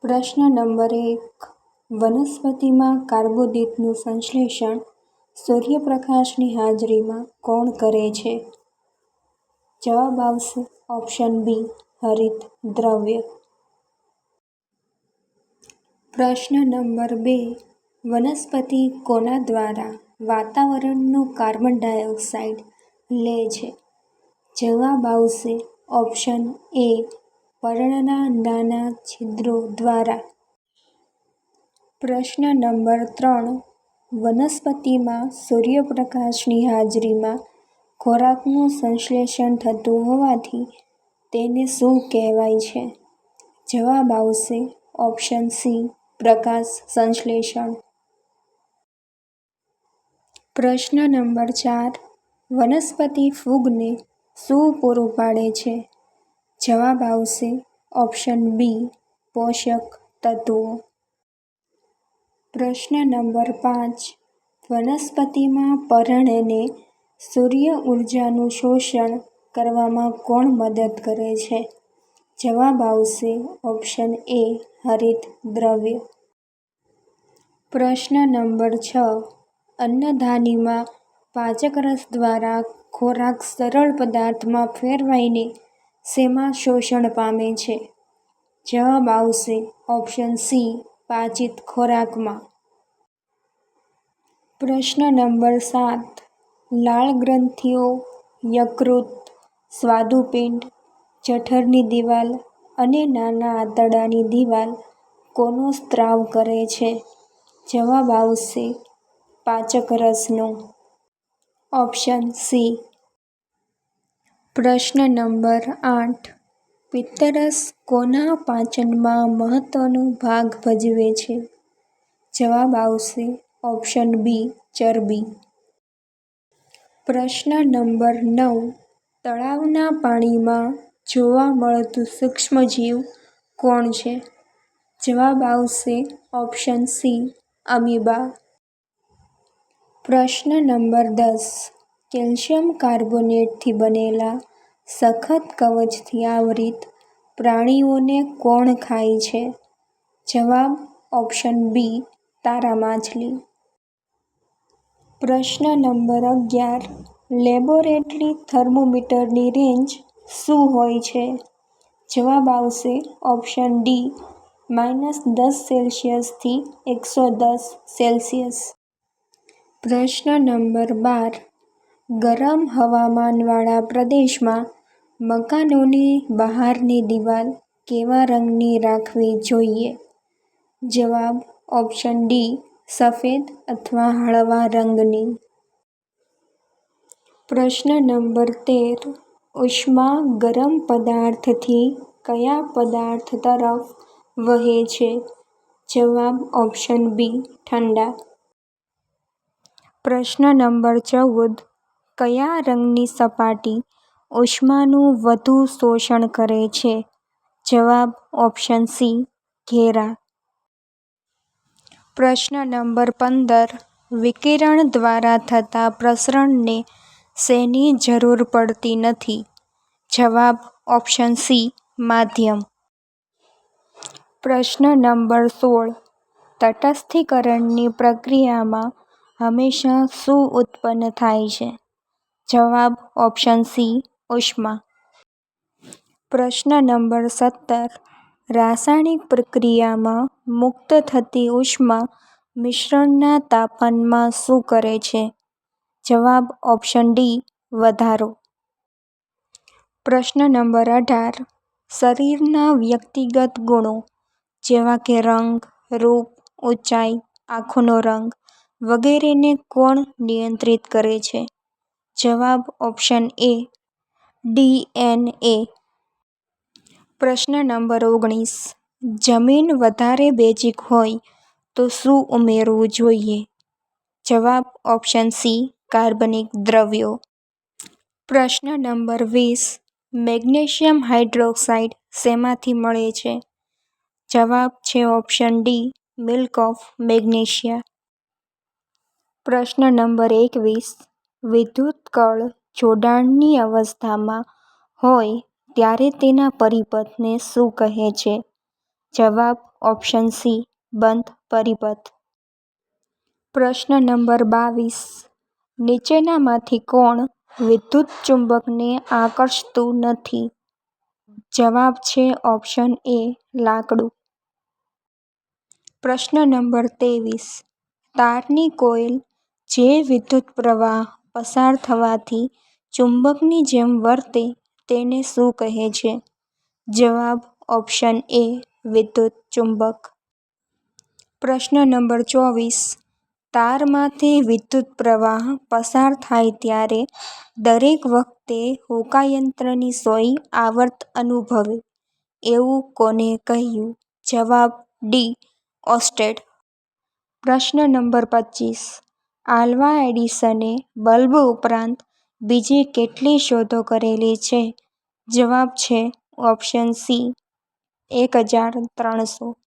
પ્રશ્ન નંબર 1. વનસ્પતિમાં કાર્બોદિતનું સંશ્લેષણ સૂર્યપ્રકાશની હાજરીમાં કોણ કરે છે? જવાબ આવશે ઓપ્શન બી હરિત દ્રવ્ય. પ્રશ્ન નંબર 2. વનસ્પતિ કોના દ્વારા વાતાવરણનું કાર્બન ડાયોક્સાઇડ લે છે? જવાબ આવશે ઓપ્શન એ પર્ણના નાના છિદ્રો દ્વારા. પ્રશ્ન નંબર 3. વનસ્પતિમાં સૂર્યપ્રકાશની હાજરીમાં ખોરાકનું સંશ્લેષણ થતું હોવાથી તેને શું કહેવાય છે? જવાબ આવશે ઓપ્શન સી પ્રકાશ સંશ્લેષણ. પ્રશ્ન નંબર 4. વનસ્પતિ ફૂગને શું પૂરું પાડે છે? જવાબ આવશે ઓપ્શન બી પોષક તત્વો. પ્રશ્ન નંબર 5. વનસ્પતિમાં પર્ણને સૂર્ય ઊર્જાનું શોષણ કરવામાં કોણ મદદ કરે છે? જવાબ આવશે ઓપ્શન એ હરિત દ્રવ્ય. પ્રશ્ન નંબર 6. અન્નધાનીમાં પાચકરસ દ્વારા ખોરાક સરળ પદાર્થમાં ફેરવાઈને શેમાં શોષણ પામે છે? જવાબ આવશે ઓપ્શન સી પાચિત ખોરાકમાં. પ્રશ્ન નંબર 7. લાળ ગ્રંથિઓ, યકૃત, સ્વાદુપિંડ, જઠરની દિવાલ અને નાના આંતરડાની દિવાલ કોનો સ્ત્રાવ કરે છે? જવાબ આવશે પાચકરસનો. Option C. પ્રશ્ન નંબર 8. પિત્તરસ કોના પાચનમાં મહત્વનો ભાગ ભજવે છે? જવાબ આવશે ઓપ્શન બી ચરબી. પ્રશ્ન નંબર 9. તળાવના પાણીમાં જોવા મળતું સૂક્ષ્મજીવ કોણ છે? જવાબ આવશે ઓપ્શન સી અમીબા. પ્રશ્ન નંબર 10. કેલ્શિયમ કાર્બોનેટથી બનેલા સખત કવચથી આવરિત પ્રાણીઓને કોણ ખાય છે? જવાબ ઓપ્શન બી તારા માછલી. પ્રશ્ન નંબર 11. લેબોરેટરી થર્મોમીટરની રેન્જ શું હોય છે? જવાબ આવશે ઓપ્શન ડી -10 થી 110 °C. પ્રશ્ન નંબર 12. ગરમ હવામાનવાળા પ્રદેશમાં મકાનોની બહારની દિવાલ કેવા રંગની રાખવી જોઈએ? જવાબ ઓપ્શન ડી સફેદ અથવા હળવા રંગની. પ્રશ્ન નંબર 13. ઉષ્મા ગરમ પદાર્થથી કયા પદાર્થ તરફ વહે છે? જવાબ ઓપ્શન બી ઠંડા. પ્રશ્ન નંબર 14. કયા રંગની સપાટી ઉષ્માનું વધુ શોષણ કરે છે? જવાબ ઓપ્શન સી ઘેરા. પ્રશ્ન નંબર 15. વિકિરણ દ્વારા થતા પ્રસરણને શેની જરૂર પડતી નથી? જવાબ ઓપ્શન સી માધ્યમ. પ્રશ્ન નંબર 16. તટસ્થીકરણની પ્રક્રિયામાં હંમેશા શું ઉત્પન્ન થાય છે? જવાબ ઓપ્શન સી ઉષ્મા. પ્રશ્ન નંબર 17. રાસાયણિક પ્રક્રિયામાં મુક્ત થતી ઉષ્મા મિશ્રણના તાપમાનમાં શું કરે છે? જવાબ ઓપ્શન ડી વધારો. પ્રશ્ન નંબર 18. શરીરના વ્યક્તિગત ગુણો જેવા કે રંગ, રૂપ, ઊંચાઈ, આંખોનો રંગ વગેરેને કોણ નિયંત્રિત કરે છે? જવાબ ઓપ્શન એ ડીએનએ. પ્રશ્ન નંબર 19. જમીન વધારે બેઝિક હોય તો શું ઉમેરવું જોઈએ? જવાબ ઓપ્શન સી કાર્બનિક દ્રવ્યો. પ્રશ્ન નંબર 20. મેગ્નેશિયમ હાઇડ્રોક્સાઇડ શેમાંથી મળે છે? જવાબ છે option D milk of magnesia. પ્રશ્ન નંબર 21. વિદ્યુતકળ જોડાણની અવસ્થામાં હોય ત્યારે તેના પરિપથને શું કહે છે? જવાબ ઓપ્શન સી બંધ પરિપથ. પ્રશ્ન નંબર 22. નીચેનામાંથી કોણ વિદ્યુત ચુંબકને આકર્ષતું નથી? જવાબ છે ઓપ્શન એ લાકડું. પ્રશ્ન નંબર 23. તારની કોઇલ જે વિદ્યુત પ્રવાહ પસાર થવાથી ચુંબકની જેમ વર્તે તેને શું કહે છે? જવાબ ઓપ્શન એ વિદ્યુત ચુંબક. પ્રશ્ન નંબર 24. તારમાંથી વિદ્યુત પ્રવાહ પસાર થાય ત્યારે દરેક વખતે હોકાયંત્રની સોય આવર્ત અનુભવે એવું કોને કહ્યું? જવાબ ડી ઓસ્ટેડ. પ્રશ્ન નંબર 25. આલ્વા એડિસને બલ્બ ઉપરાંત બીજી કેટલી શોધો કરેલી છે? જવાબ છે ઓપ્શન સી 1300.